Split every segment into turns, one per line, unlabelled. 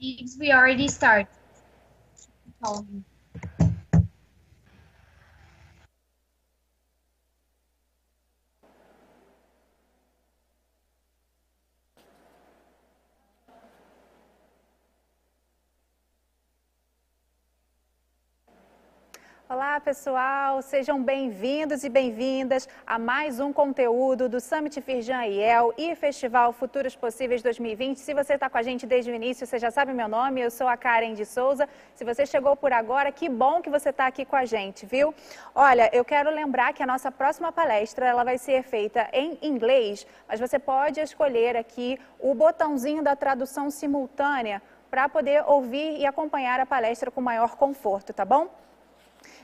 Ives, we already started.
Olá, pessoal! Sejam bem-vindos e bem-vindas a mais um conteúdo do Summit Firjan IEL e Festival Futuros Possíveis 2020. Se você está com a gente desde o início, você já sabe meu nome, eu sou a Karen de Souza. Se você chegou por agora, que bom que você está aqui com a gente, viu? Olha, eu quero lembrar que a nossa próxima palestra ela vai ser feita em inglês, mas você pode escolher aqui o botãozinho da tradução simultânea para poder ouvir e acompanhar a palestra com maior conforto, tá bom?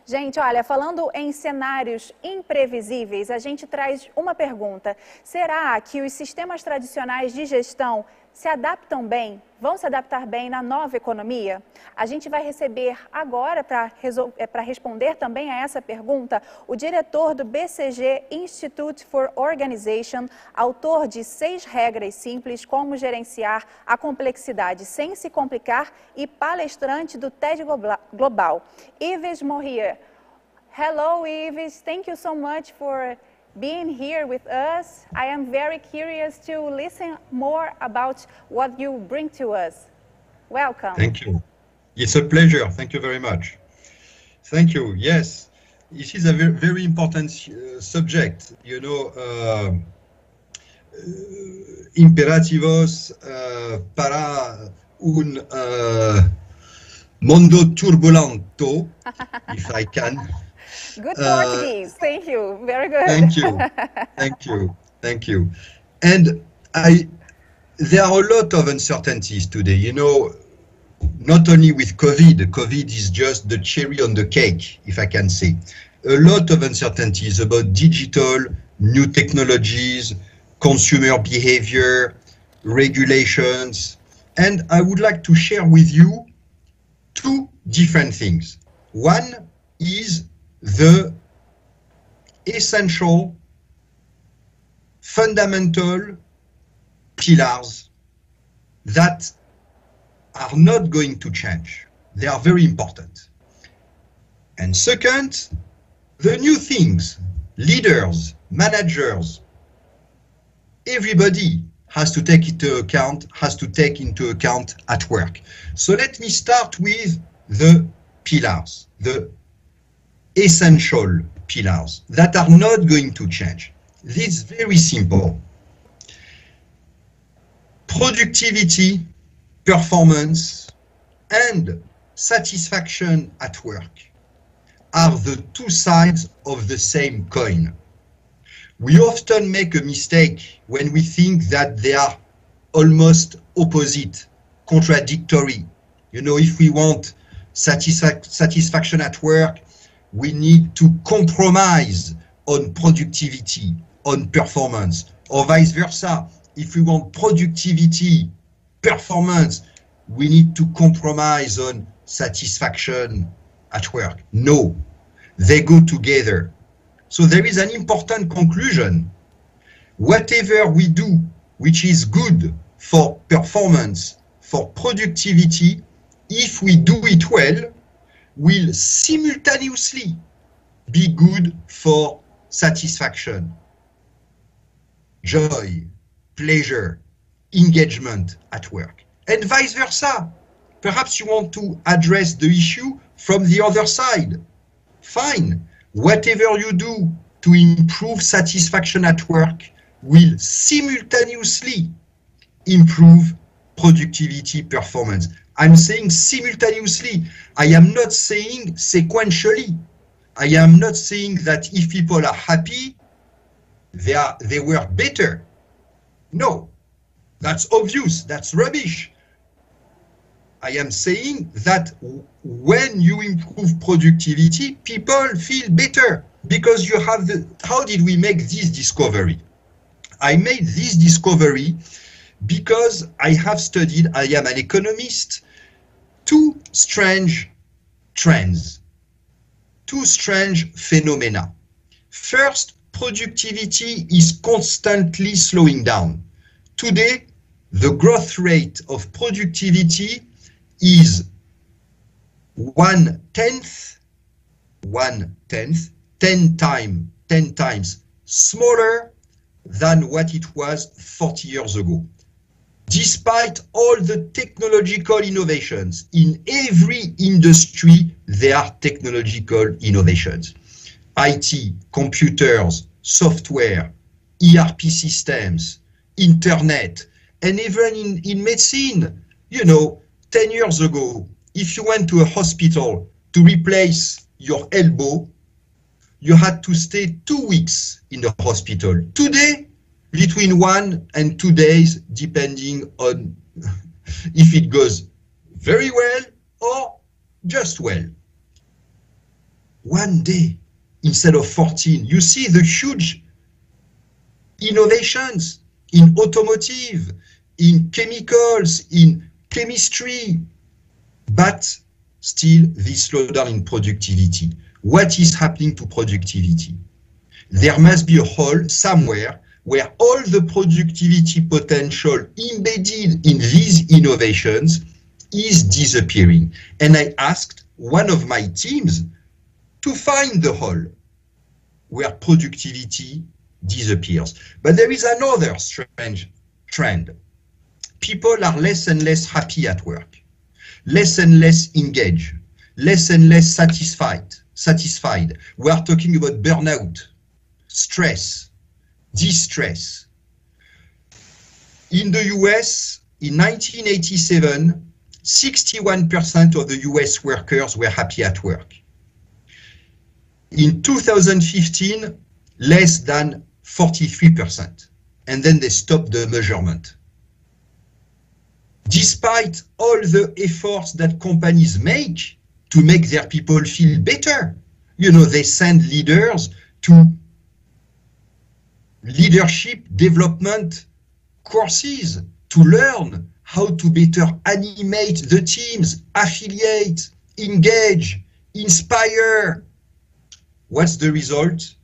Gente, olha, falando em cenários imprevisíveis, a gente traz uma pergunta. Será que os sistemas tradicionais de gestão se adaptam bem, vão se adaptar bem na nova economia? A gente vai receber agora, para responder também a essa pergunta, o diretor do BCG Institute for Organization, autor de 6 regras simples como gerenciar a complexidade sem se complicar e palestrante do TED Global. Yves Morrier. Hello, Yves. Thank you so much for being here with us. I am very curious to listen more about what you bring to us. Welcome.
Thank you. It's a pleasure. Thank you very much. Thank you. Yes, this is a very important subject. You know, imperativos para un mondo turbulento, if I can.
Good Portuguese. Thank you. Very good.
Thank you. Thank you. Thank you. And there are a lot of uncertainties today. You know, not only with COVID. COVID is just the cherry on the cake, if I can say. A lot of uncertainties about digital, new technologies, consumer behavior, regulations. And I would like to share with you 2 different things. One is the essential, fundamental pillars that are not going to change. They are very important. And second, the new things, leaders, managers, everybody has to take into account at work. So let me start with the pillars, the essential pillars that are not going to change. This is very simple. Productivity, performance, and satisfaction at work are the 2 sides of the same coin. We often make a mistake when we think that they are almost opposite, contradictory. You know, if we want satisfaction at work, we need to compromise on productivity, on performance, or vice versa. If we want productivity, performance, we need to compromise on satisfaction at work. No, they go together. So there is an important conclusion. Whatever we do, which is good for performance, for productivity, if we do it well, will simultaneously be good for satisfaction, joy, pleasure, engagement at work, and vice versa. Perhaps you want to address the issue from the other side. Fine. Whatever you do to improve satisfaction at work will simultaneously improve productivity, performance. I'm saying simultaneously. I am not saying sequentially. I am not saying that if people are happy, they work better. No, that's obvious. That's rubbish. I am saying that when you improve productivity, people feel better because you have the. How did we make this discovery? I made this discovery because I have studied, I am an economist, 2 strange trends, 2 strange phenomena. First, productivity is constantly slowing down. Today, the growth rate of productivity is 1/10, 10 times smaller than what it was 40 years ago. Despite all the technological innovations in every industry, there are technological innovations. IT, computers, software, ERP systems, internet, and even in medicine. You know, 10 years ago, if you went to a hospital to replace your elbow, you had to stay 2 weeks in the hospital. Today, between 1 and 2 days, depending on if it goes very well or just well. 1 day instead of 14. You see the huge innovations in automotive, in chemicals, in chemistry, but still this slowdown in productivity. What is happening to productivity? There must be a hole somewhere where all the productivity potential embedded in these innovations is disappearing. And I asked one of my teams to find the hole where productivity disappears. But there is another strange trend. People are less and less happy at work, less and less engaged, less and less satisfied. We are talking about burnout, stress, distress. In the US, in 1987, 61% of the US workers were happy at work. In 2015, less than 43%. And then they stopped the measurement. Despite all the efforts that companies make to make their people feel better, you know, they send leaders to leadership development courses to learn how to better animate the teams, affiliate, engage, inspire. What's the result?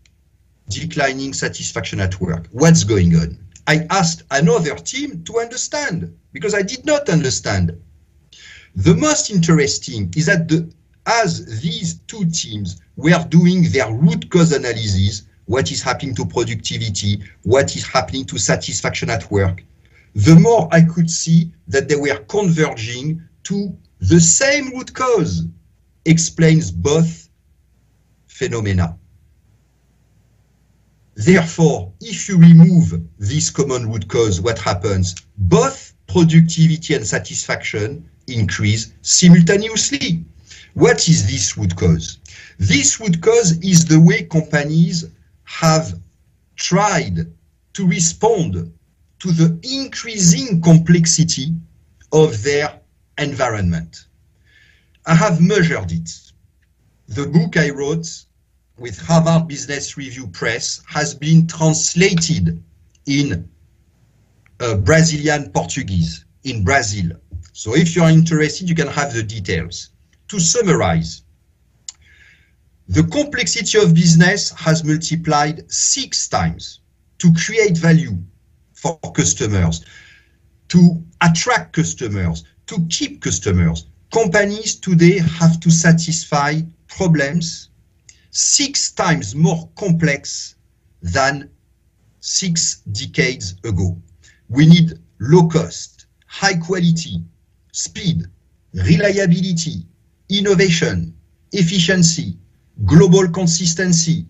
Declining satisfaction at work. What's going on? I asked another team to understand, because I did not understand. The most interesting is that as these two teams were doing their root cause analysis, what is happening to productivity, what is happening to satisfaction at work, the more I could see that they were converging to the same root cause, explains both phenomena. Therefore, if you remove this common root cause, what happens? Both productivity and satisfaction increase simultaneously. What is this root cause? This root cause is the way companies have tried to respond to the increasing complexity of their environment. I have measured it. The book I wrote with Harvard Business Review Press has been translated in Brazilian Portuguese in Brazil. So if you're interested, you can have the details. To summarize, the complexity of business has multiplied 6 times to create value for customers, to attract customers, to keep customers. Companies today have to satisfy problems 6 times more complex than 6 decades ago. We need low cost, high quality, speed, reliability, innovation, efficiency, global consistency,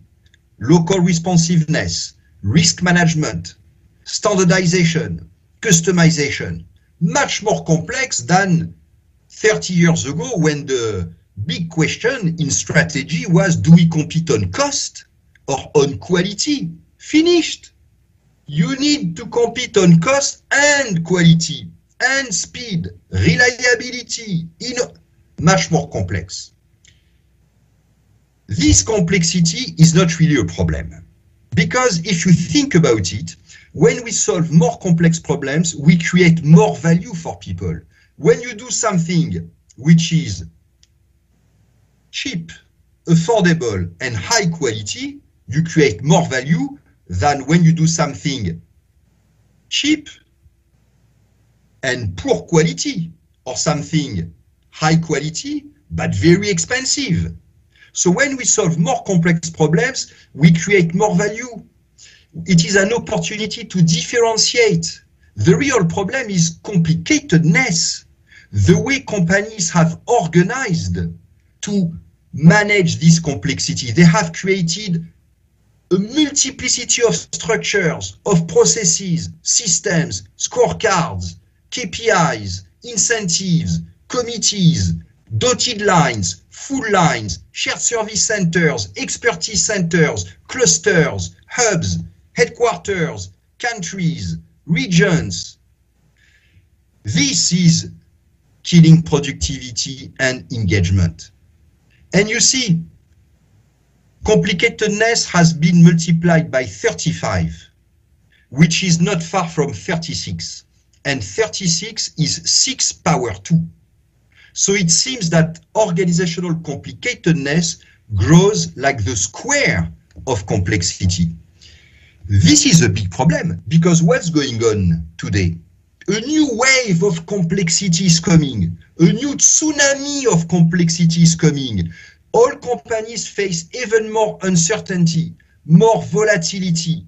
local responsiveness, risk management, standardization, customization. Much more complex than 30 years ago when the big question in strategy was, do we compete on cost or on quality? Finished. You need to compete on cost and quality and speed, reliability, much more complex. This complexity is not really a problem, because if you think about it, when we solve more complex problems, we create more value for people. When you do something which is cheap, affordable, and high quality, you create more value than when you do something cheap and poor quality, or something high quality, but very expensive. So when we solve more complex problems, we create more value. It is an opportunity to differentiate. The real problem is complicatedness. The way companies have organized to manage this complexity. They have created a multiplicity of structures, of processes, systems, scorecards, KPIs, incentives, committees, dotted lines, full lines, shared service centers, expertise centers, clusters, hubs, headquarters, countries, regions. This is killing productivity and engagement. And you see, complicatedness has been multiplied by 35, which is not far from 36. And 36 is 6 power 2. So it seems that organizational complicatedness grows like the square of complexity. This is a big problem, because what's going on today? A new wave of complexity is coming. A new tsunami of complexity is coming. All companies face even more uncertainty, more volatility.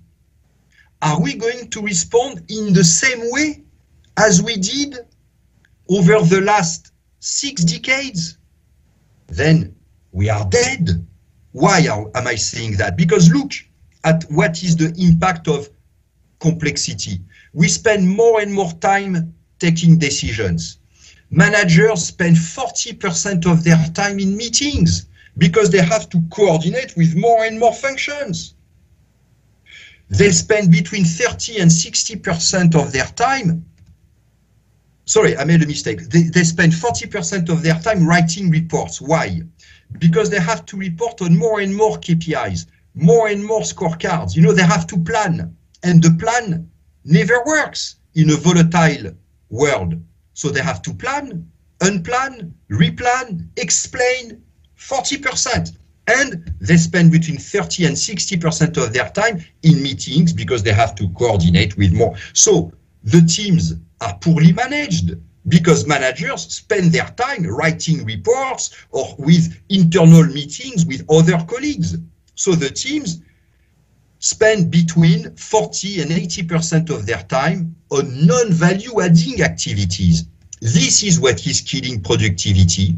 Are we going to respond in the same way as we did over the last 6 decades? Then we are dead. Why am I saying that? Because look at what is the impact of complexity. We spend more and more time taking decisions. Managers spend 40% of their time in meetings because they have to coordinate with more and more functions. They spend between 30 and 60% of their time. Sorry, I made a mistake. They spend 40% of their time writing reports. Why? Because they have to report on more and more KPIs, more and more scorecards. You know, they have to plan, and the plan never works in a volatile world. So they have to plan, unplan, replan, explain, 40%. And they spend between 30 and 60% of their time in meetings because they have to coordinate with more. So the teams are poorly managed because managers spend their time writing reports or with internal meetings with other colleagues. So the teams spend between 40 and 80% of their time on non-value adding activities. This is what is killing productivity.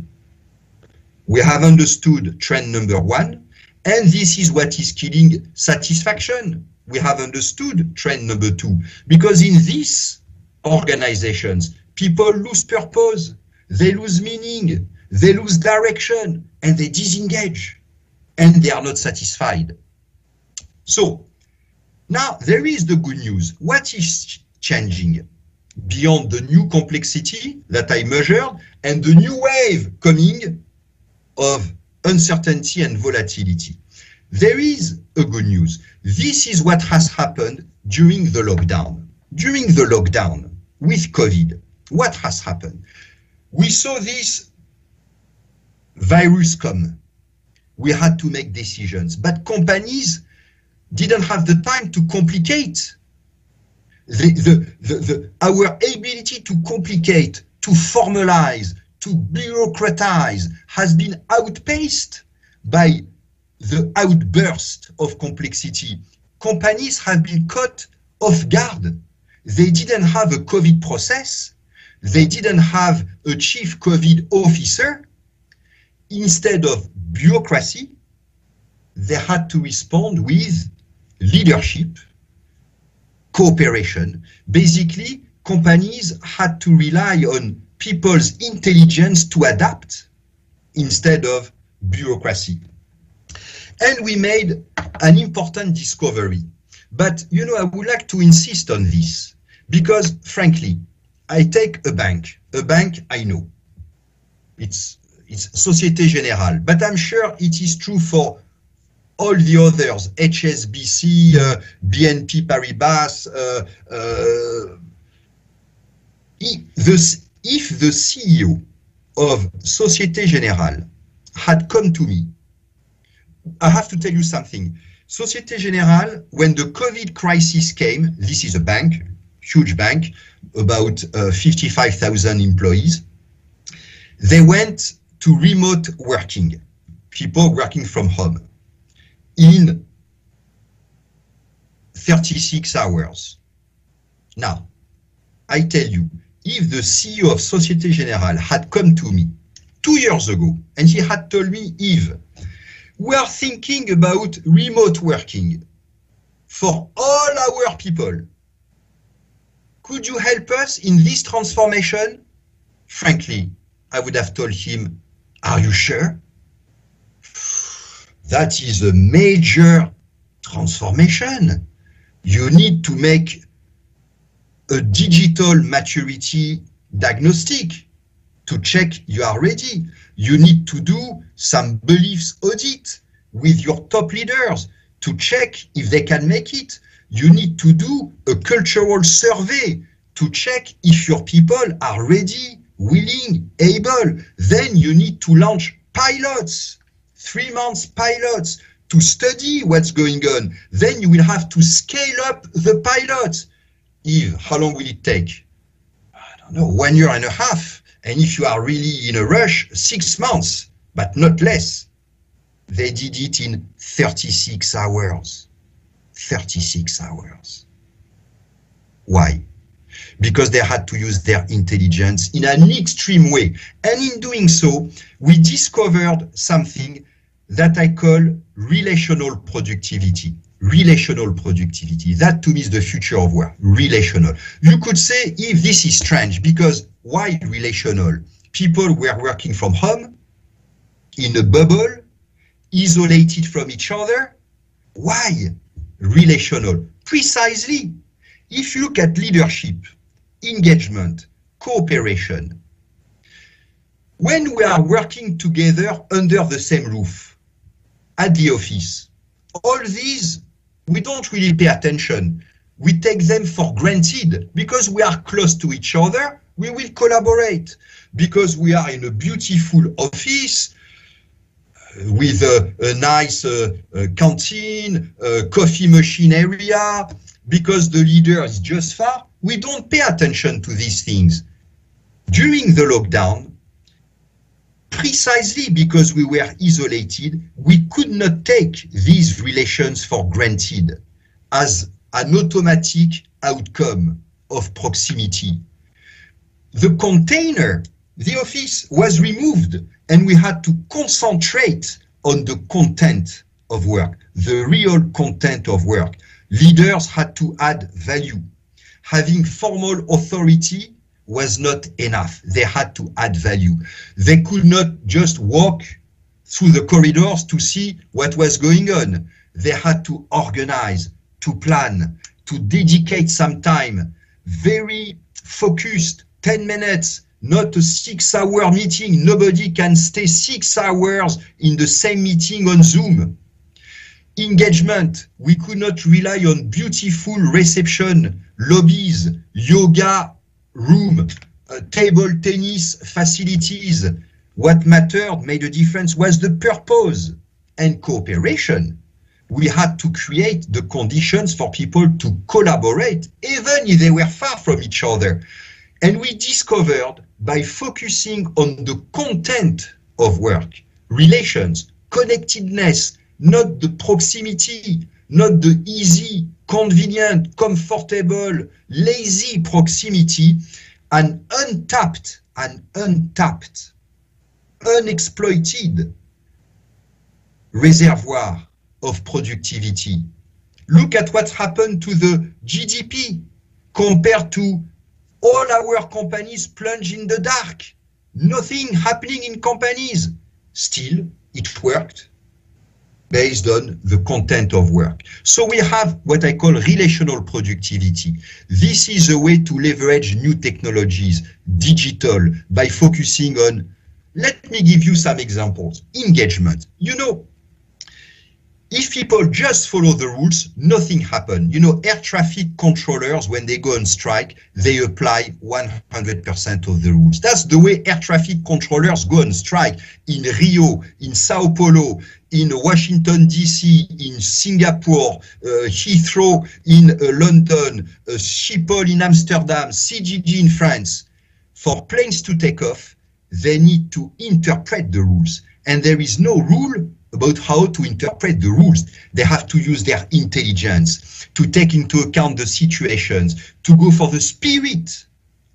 We have understood trend number 1, and this is what is killing satisfaction. We have understood trend number 2, because in these organizations, people lose purpose, they lose meaning, they lose direction, and they disengage, and they are not satisfied. So now there is the good news. What is changing beyond the new complexity that I measured and the new wave coming of uncertainty and volatility? There is a good news. This is what has happened during the lockdown. During the lockdown with COVID, what has happened? We saw this virus come. We had to make decisions, but companies didn't have the time to complicate. Our ability to complicate, to formalize, to bureaucratize has been outpaced by the outburst of complexity. Companies have been caught off guard. They didn't have a COVID process. They didn't have a chief COVID officer. Instead of bureaucracy, they had to respond with leadership, cooperation. Basically, companies had to rely on people's intelligence to adapt instead of bureaucracy. And we made an important discovery. But, you know, I would like to insist on this because, frankly, I take a bank I know. It's Société Générale, but I'm sure it is true for all the others, HSBC, BNP Paribas. If the CEO of Société Générale had come to me, I have to tell you something. Société Générale, when the COVID crisis came, this is a bank, huge bank, about 55,000 employees. They went to remote working, people working from home, in 36 hours. Now, I tell you, if the CEO of Société Générale had come to me 2 years ago and he had told me, Yves, we are thinking about remote working for all our people. Could you help us in this transformation? Frankly, I would have told him, are you sure? That is a major transformation. You need to make a digital maturity diagnostic to check you are ready. You need to do some beliefs audit with your top leaders to check if they can make it. You need to do a cultural survey to check if your people are ready, willing, able. Then you need to launch pilots, 3 months pilots to study what's going on. Then you will have to scale up the pilots. Yves, how long will it take? I don't know, 1.5 years. And if you are really in a rush, 6 months, but not less. They did it in 36 hours. 36 hours. Why? Because they had to use their intelligence in an extreme way. And in doing so, we discovered something that I call relational productivity. Relational productivity. That to me is the future of work. Relational. You could say, if this is strange, because why relational? People were working from home, in a bubble, isolated from each other. Why relational? Precisely. If you look at leadership, engagement, cooperation, when we are working together under the same roof, at the office, all these, we don't really pay attention. We take them for granted because we are close to each other. We will collaborate because we are in a beautiful office with a nice canteen, coffee machine area, because the leader is just far. We don't pay attention to these things. During the lockdown, precisely because we were isolated, we could not take these relations for granted as an automatic outcome of proximity. The container, the office, was removed, and we had to concentrate on the content of work, the real content of work. Leaders had to add value. Having formal authority was not enough. They had to add value. They could not just walk through the corridors to see what was going on. They had to organize, to plan, to dedicate some time, very focused, 10 minutes, not a 6-hour meeting. Nobody can stay 6 hours in the same meeting on Zoom. Engagement, we could not rely on beautiful reception, lobbies, yoga room, table tennis facilities. What mattered, made a difference, was the purpose and cooperation. We had to create the conditions for people to collaborate, even if they were far from each other. And we discovered, by focusing on the content of work, relations, connectedness, not the proximity, not the easy, convenient, comfortable, lazy proximity, an untapped, unexploited reservoir of productivity. Look at what happened to the GDP compared to all our companies plunged in the dark. Nothing happening in companies. Still, it worked based on the content of work. So we have what I call relational productivity. This is a way to leverage new technologies, digital, by focusing on, let me give you some examples. Engagement. You know, if people just follow the rules, nothing happens. You know, air traffic controllers, when they go on strike, they apply 100% of the rules. That's the way air traffic controllers go on strike in Rio, in Sao Paulo, in Washington, D.C., in Singapore, Heathrow in London, Schiphol in Amsterdam, CGG in France. For planes to take off, they need to interpret the rules. And there is no rule about how to interpret the rules. They have to use their intelligence to take into account the situations, to go for the spirit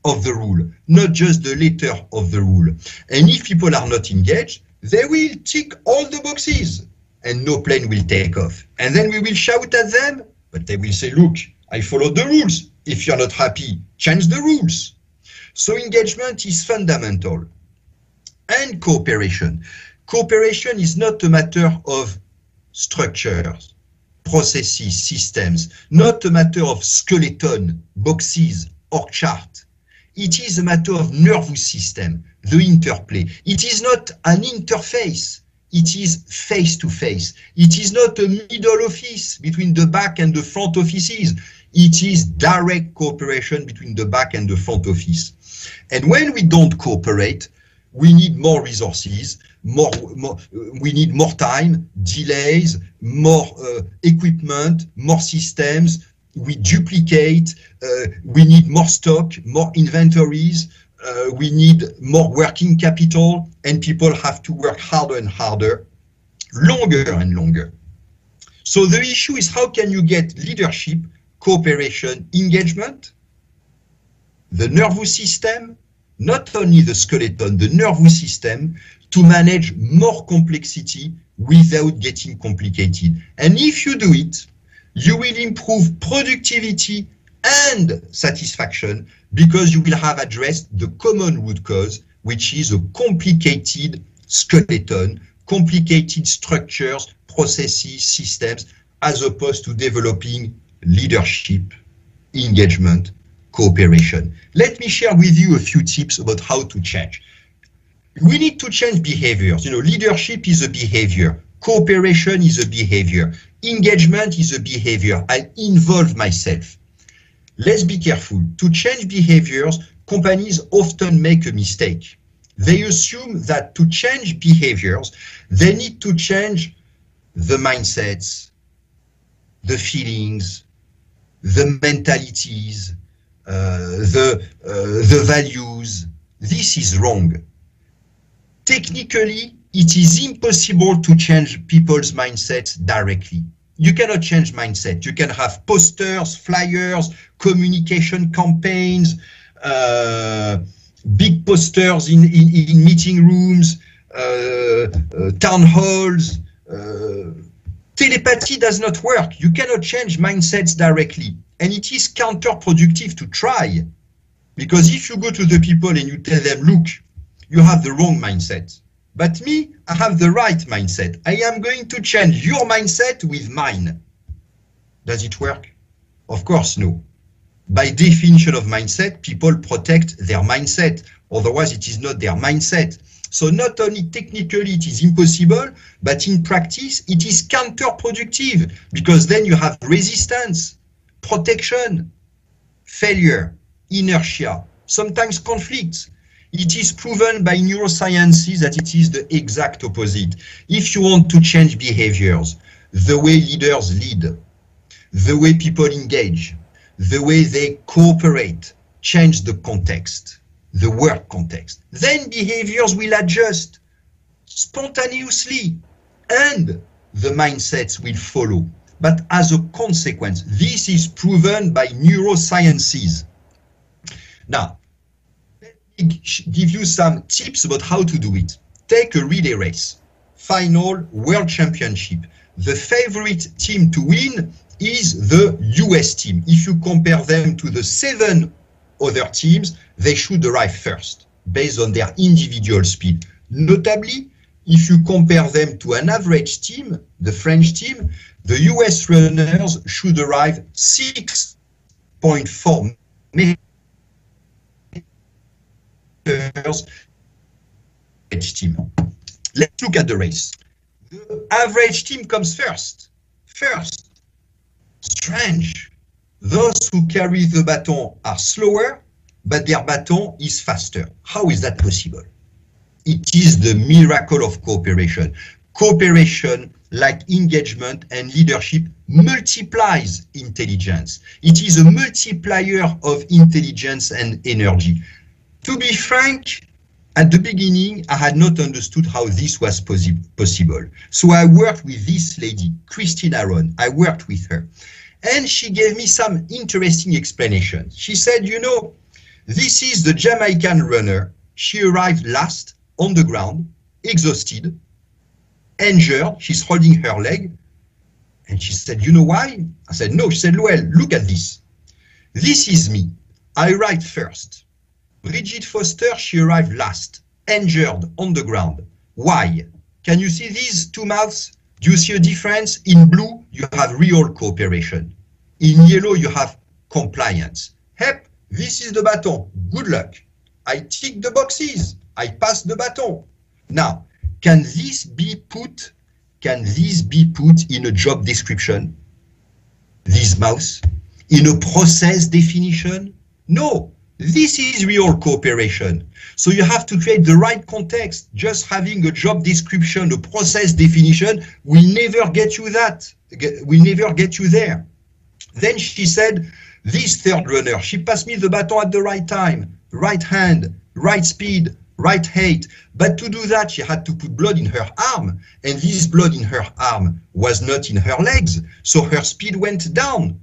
of the rule, not just the letter of the rule. And if people are not engaged, they will tick all the boxes and no plane will take off. And then we will shout at them, but they will say, look, I followed the rules. If you're not happy, change the rules. So engagement is fundamental. And cooperation. Cooperation is not a matter of structures, processes, systems, not a matter of skeleton, boxes, or chart. It is a matter of nervous system, the interplay. It is not an interface. It is face-to-face. It is not a middle office between the back and the front offices. It is direct cooperation between the back and the front office. And when we don't cooperate, we need more resources, we need more time, delays, more equipment, more systems. We duplicate, we need more stock, more inventories, we need more working capital, and people have to work harder and harder, longer and longer. So the issue is, how can you get leadership, cooperation, engagement, the nervous system, not only the skeleton, the nervous system, to manage more complexity without getting complicated. And if you do it, you will improve productivity and satisfaction, because you will have addressed the common root cause, which is a complicated skeleton, complicated structures, processes, systems, as opposed to developing leadership, engagement, cooperation. Let me share with you a few tips about how to change. We need to change behaviors. You know, leadership is a behavior. Cooperation is a behavior. Engagement is a behavior. I involve myself. Let's be careful. To change behaviors, companies often make a mistake. They assume that to change behaviors, they need to change the mindsets, the feelings, the mentalities, the values. This is wrong. Technically, it is impossible to change people's mindsets directly. You cannot change mindset. You can have posters, flyers, communication campaigns, big posters in meeting rooms, town halls. Telepathy does not work. You cannot change mindsets directly. And it is counterproductive to try. Because if you go to the people and you tell them, look, you have the wrong mindset. But me, I have the right mindset. I am going to change your mindset with mine. Does it work? Of course, no. By definition of mindset, people protect their mindset. Otherwise, it is not their mindset. So not only technically it is impossible, but in practice, it is counterproductive, because then you have resistance, protection, failure, inertia, sometimes conflicts. It is proven by neurosciences that it is the exact opposite. If you want to change behaviors, the way leaders lead, the way people engage, the way they cooperate, change the context, the work context, then behaviors will adjust spontaneously and the mindsets will follow. But as a consequence, this is proven by neurosciences. Now, give you some tips about how to do it. Take a relay race, final world championship. The favorite team to win is the US team. If you compare them to the 7 other teams, they should arrive first based on their individual speed. Notably, if you compare them to an average team, the French team, the US runners should arrive 6.4 meters team. Let's look at the race. The average team comes first. Strange. Those who carry the baton are slower, but their baton is faster. How is that possible? It is the miracle of cooperation. Cooperation, like engagement and leadership, multiplies intelligence. It is a multiplier of intelligence and energy. To be frank, At the beginning, I had not understood how this was possible. So I worked with this lady, Christine Aron. I worked with her. And she gave me some interesting explanations. She said, you know, this is the Jamaican runner. She arrived last on the ground, exhausted, injured. She's holding her leg. And she said, you know why? I said, no. She said, well, look at this. This is me. I arrived first. Bridget Foster, she arrived last, injured on the ground. Why? Can you see these two mouths? Do you see a difference? In blue, you have real cooperation. In yellow, you have compliance. Hep, this is the baton. Good luck. I tick the boxes. I pass the baton. Now, can this be put in a job description? This mouse? In a process definition? No. This is real cooperation. So you have to create the right context. Just having a job description, a process definition, will never get you that. Will never get you there. Then she said, this third runner, she passed me the baton at the right time, right hand, right speed, right height. But to do that, she had to put blood in her arm. And this blood in her arm was not in her legs. So her speed went down.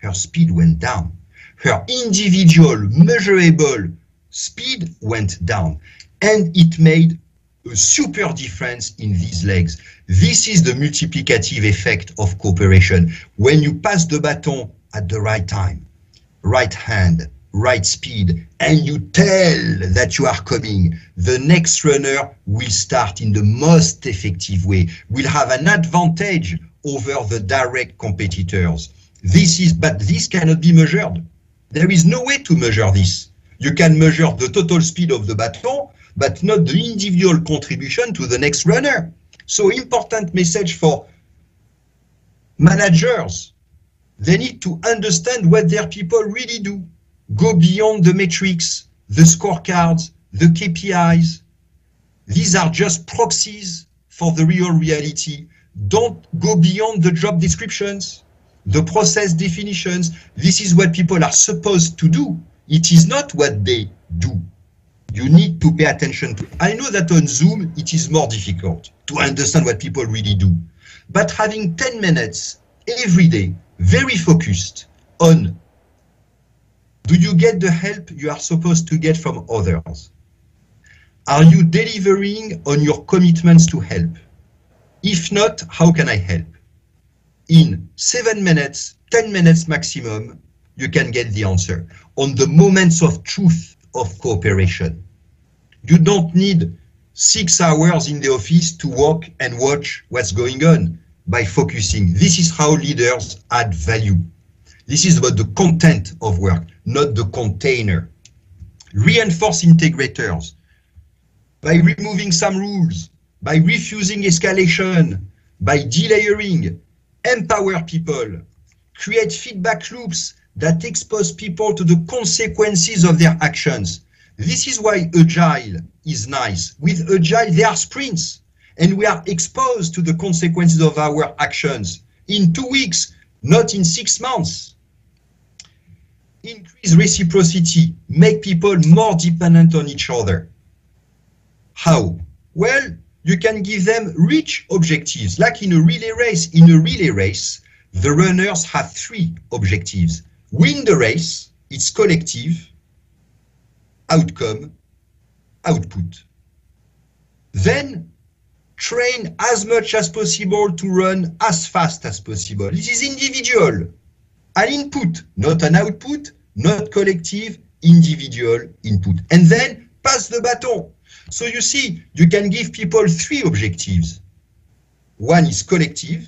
Her speed went down. Her individual, measurable speed went down. And it made a super difference in these legs. This is the multiplicative effect of cooperation. When you pass the baton at the right time, right hand, right speed, and you tell that you are coming, the next runner will start in the most effective way, will have an advantage over the direct competitors. But this cannot be measured. There is no way to measure this. You can measure the total speed of the baton, but not the individual contribution to the next runner. So important message for managers. They need to understand what their people really do. Go beyond the metrics, the scorecards, the KPIs. These are just proxies for the real reality. Don't go beyond the job descriptions, the process definitions. This is what people are supposed to do. It is not what they do. You need to pay attention to. I know that on Zoom, it is more difficult to understand what people really do. But having 10 minutes every day, very focused on, do you get the help you are supposed to get from others? Are you delivering on your commitments to help? If not, how can I help? In 7 minutes, 10 minutes maximum, you can get the answer. On the moments of truth of cooperation. You don't need 6 hours in the office to walk and watch what's going on by focusing. This is how leaders add value. This is about the content of work, not the container. Reinforce integrators by removing some rules, by refusing escalation, by delayering. Empower people. Create feedback loops that expose people to the consequences of their actions. This is why Agile is nice. With Agile, there are sprints, and we are exposed to the consequences of our actions in 2 weeks, not in 6 months. Increase reciprocity, make people more dependent on each other. How? Well, you can give them rich objectives, like in a relay race. In a relay race, the runners have 3 objectives. Win the race, it's collective, outcome, output. Then train as much as possible to run as fast as possible. This is individual. An input, not an output, not collective, individual input. And then pass the baton. So you see, you can give people 3 objectives. One is collective,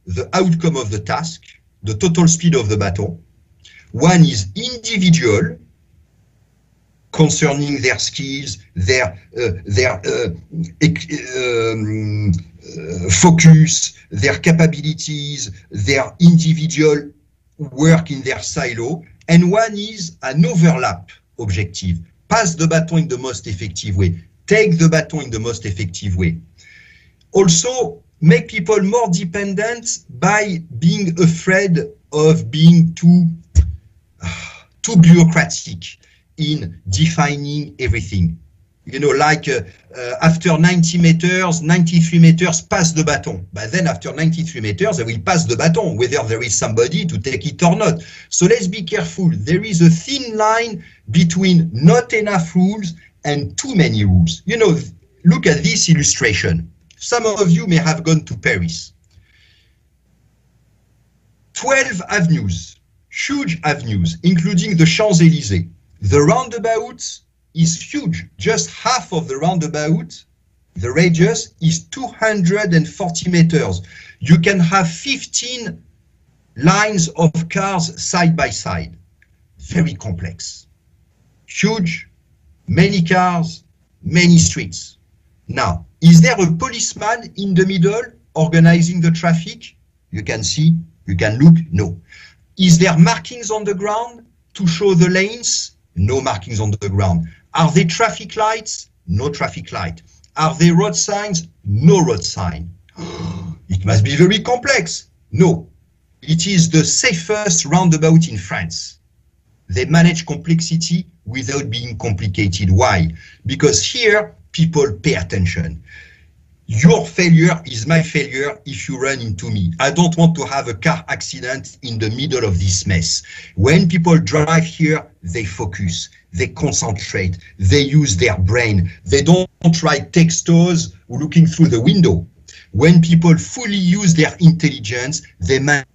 the outcome of the task, the total speed of the baton. One is individual, concerning their skills, their focus, their capabilities, their individual work in their silo. And one is an overlap objective. Pass the baton in the most effective way. Take the baton in the most effective way. Also, make people more dependent by being afraid of being too bureaucratic in defining everything. You know, like after 90 meters, 93 meters, pass the baton. But then after 93 meters, they will pass the baton, whether there is somebody to take it or not. So let's be careful. There is a thin line between not enough rules and too many rules. You know, look at this illustration. Some of you may have gone to Paris. 12 avenues, huge avenues, including the Champs-Élysées. The roundabouts is huge. Just half of the roundabout, the radius is 240 meters. You can have 15 lines of cars side by side. Very complex. Huge, many cars, many streets. Now, is there a policeman in the middle organizing the traffic? You can see, you can look, no. Is there markings on the ground to show the lanes? No markings on the ground. Are there traffic lights? No traffic light. Are there road signs? No road sign. It must be very complex. No, it is the safest roundabout in France. They manage complexity without being complicated. Why? Because here, people pay attention. Your failure is my failure if you run into me. I don't want to have a car accident in the middle of this mess. When people drive here, they focus, they concentrate, they use their brain. They don't write textos looking through the window. When people fully use their intelligence, they manage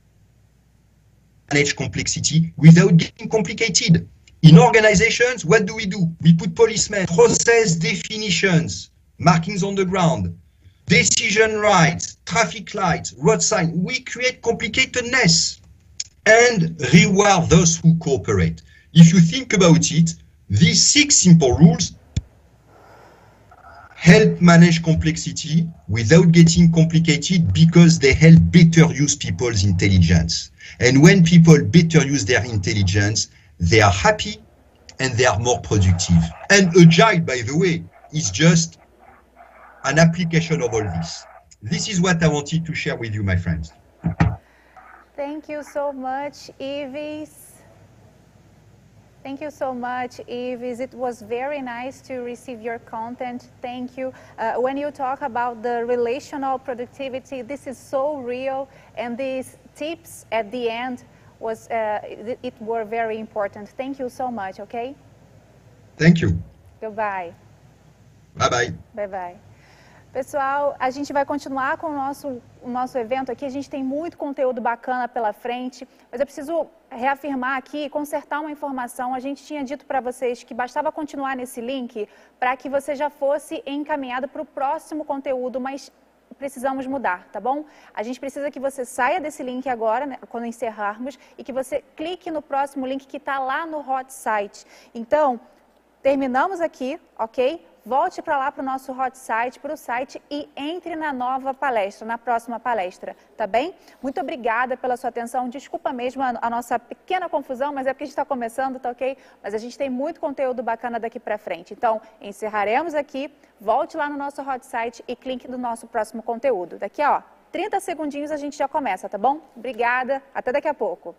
complexity without getting complicated. In organizations, what do? We put policemen, process definitions, markings on the ground, decision rights, traffic lights, road sign. We create complicatedness and reward those who cooperate. If you think about it, these 6 simple rules help manage complexity without getting complicated because they help better use people's intelligence. And when people better use their intelligence, they are happy and they are more productive. And agile, by the way, is just an application of all this. This is what I wanted to share with you, my friends.
Thank you so much, Yves. Thank you so much, Yves. It was very nice to receive your content. Thank you. When you talk about the relational productivity, this is so real, and these tips at the end were very important. Thank you so much, okay?
Thank you.
Goodbye.
Bye-bye.
Bye-bye. Pessoal, a gente vai continuar com o nosso evento aqui. A gente tem muito conteúdo bacana pela frente, mas eu preciso reafirmar aqui, consertar uma informação. A gente tinha dito para vocês que bastava continuar nesse link para que você já fosse encaminhado para o próximo conteúdo, mas precisamos mudar, tá bom? A gente precisa que você saia desse link agora, né, quando encerrarmos, e que você clique no próximo link que está lá no Hot Site. Então, terminamos aqui, ok? Volte para lá para o nosso Hot Site, para o site e entre na nova palestra, na próxima palestra, tá bem? Muito obrigada pela sua atenção. Desculpa mesmo a nossa pequena confusão, mas é porque a gente está começando, tá ok? Mas a gente tem muito conteúdo bacana daqui para frente. Então, encerraremos aqui, volte lá no nosso Hot Site e clique no nosso próximo conteúdo. Daqui a 30 segundinhos a gente já começa, tá bom? Obrigada, até daqui a pouco.